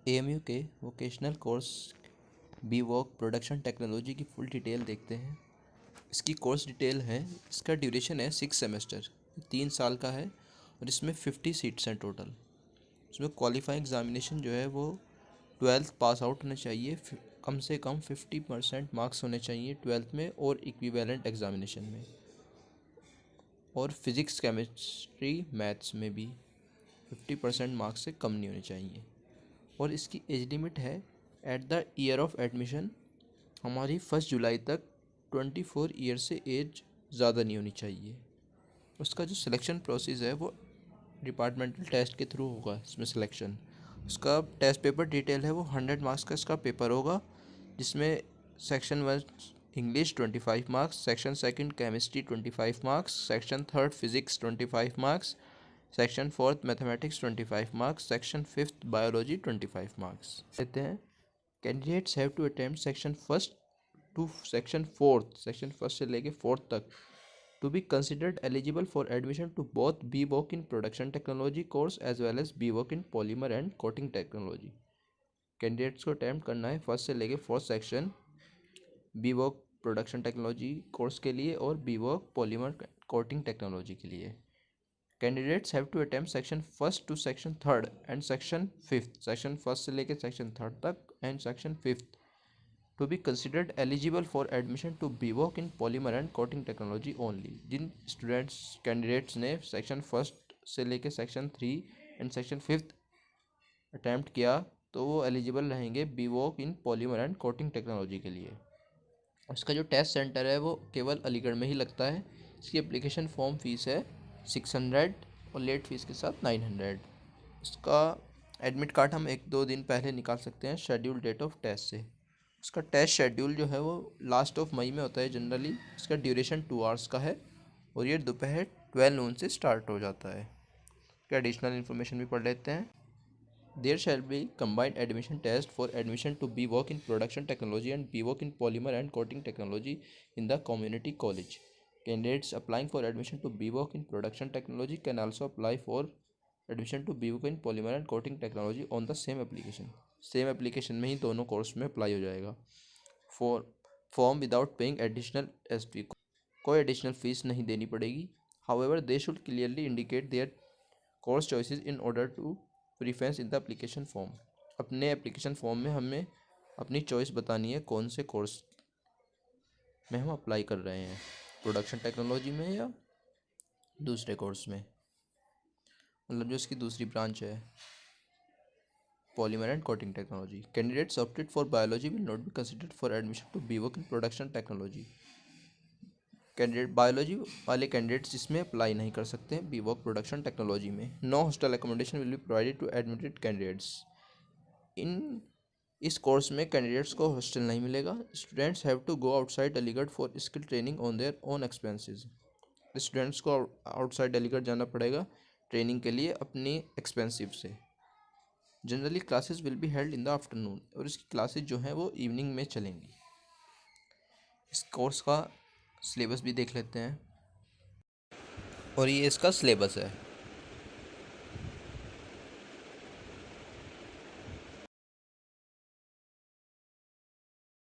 AMU के vocational course B Voc production technology की full detail देखते हैं। इसकी कोर्स डिटेल है। इसका ड्यूरेशन है 6 सेमेस्टर, 3 साल का है और इसमें 50 सीट्स हैं टोटल। इसमें क्वालिफाइंग एग्जामिनेशन जो है वो 12th पास आउट होना चाहिए, कम से कम 50% मार्क्स होने चाहिए 12th में और इक्विवेलेंट एग्जामिनेशन में, और फिज़िक्स केमिस्ट्री मैथ्स में भी 50% मार्क्स से कम नहीं होने चाहिए। और इसकी एज लिमिट है at the year of admission हमारी 1 जुलाई तक 24 ईयर से एज ज़्यादा नहीं होनी चाहिए। उसका जो सिलेक्शन प्रोसेस है वो डिपार्टमेंटल टेस्ट के थ्रू होगा। इसमें सिलेक्शन, उसका टेस्ट पेपर डिटेल है वो 100 मार्क्स का इसका पेपर होगा, जिसमें section 1 English 25 marks, section 2 chemistry 25 marks, section 3 physics 25 marks, section 4 mathematics 25 marks, section 5 biology 25 marks देते हैं। Candidates have to attempt section first to section 4, section first से लेके 4th तक to be considered eligible for admission to both BWOC in production technology course as well as BWOC in polymer and coating technology। Candidates को attempt करना है first से लेके 4th section BWOC production technology course के लिए और BWOC polymer coating technology के लिए। Candidates have to attempt section first to section 3rd and section 5th, section first से लेके सेक्शन 3rd तक and section 5th to be considered eligible for admission to BWOC in polymer and coating technology only। जिन students candidates ने section first से लेके section 3 and section 5th attempt किया तो वो एलिजिबल रहेंगे BWOC in polymer and coating technology के लिए। इसका जो टेस्ट सेंटर है वो केवल अलीगढ़ में ही लगता है। इसकी एप्लीकेशन फॉर्म फीस है 600 और लेट फीस के साथ 900। इसका एडमिट कार्ड हम 1-2 दिन पहले निकाल सकते हैं शेड्यूल डेट ऑफ टेस्ट से। इसका टेस्ट शेड्यूल जो है वो लास्ट ऑफ मई में होता है जनरली। इसका ड्यूरेशन 2 आवर्स का है और ये दोपहर 12 नून से स्टार्ट हो जाता है। क्या एडिशनल इन्फॉर्मेशन भी पढ़ लेते हैं। There shall be combined admission test for admission to BWOC in production technology and BWOC in polymer and coating technology in the community college. Candidates applying for admission to BWOC in production technology can also apply for admission to BWOC in polymer and coating technology on the same application. Same application में ही दोनों course में apply हो जाएगा। Form without paying additional SP, कोई additional fees नहीं देनी पड़ेगी। However they should clearly indicate their course choices in order to preference in the application form. अपने एप्लीकेशन फॉर्म में हमें अपनी चॉइस बतानी है कौन से कोर्स में हम अप्लाई कर रहे हैं, प्रोडक्शन टेक्नोलॉजी में या दूसरे कोर्स में, मतलब जो इसकी दूसरी ब्रांच है polymer and coating technology। Candidates opted for biology will not be considered for admission to BWOC in production technology। Candidate biology वाले कैंडिडेट्स इसमें अप्लाई नहीं कर सकते हैं BWOC प्रोडक्शन टेक्नोलॉजी में। No hostel accommodation will be provided to admitted candidates. इस course में candidates को हॉस्टल नहीं मिलेगा। Students have to go outside Aligarh for skill training on their own expenses. Students को आउटसाइड अलीगढ़ जाना पड़ेगा ट्रेनिंग के लिए अपनी एक्सपेंसिव से। Generally classes will be held in the afternoon, और इसकी क्लासेस जो हैं वो इवनिंग में चलेंगी। इस कोर्स का सिलेबस भी देख लेते हैं, और ये इसका सिलेबस है।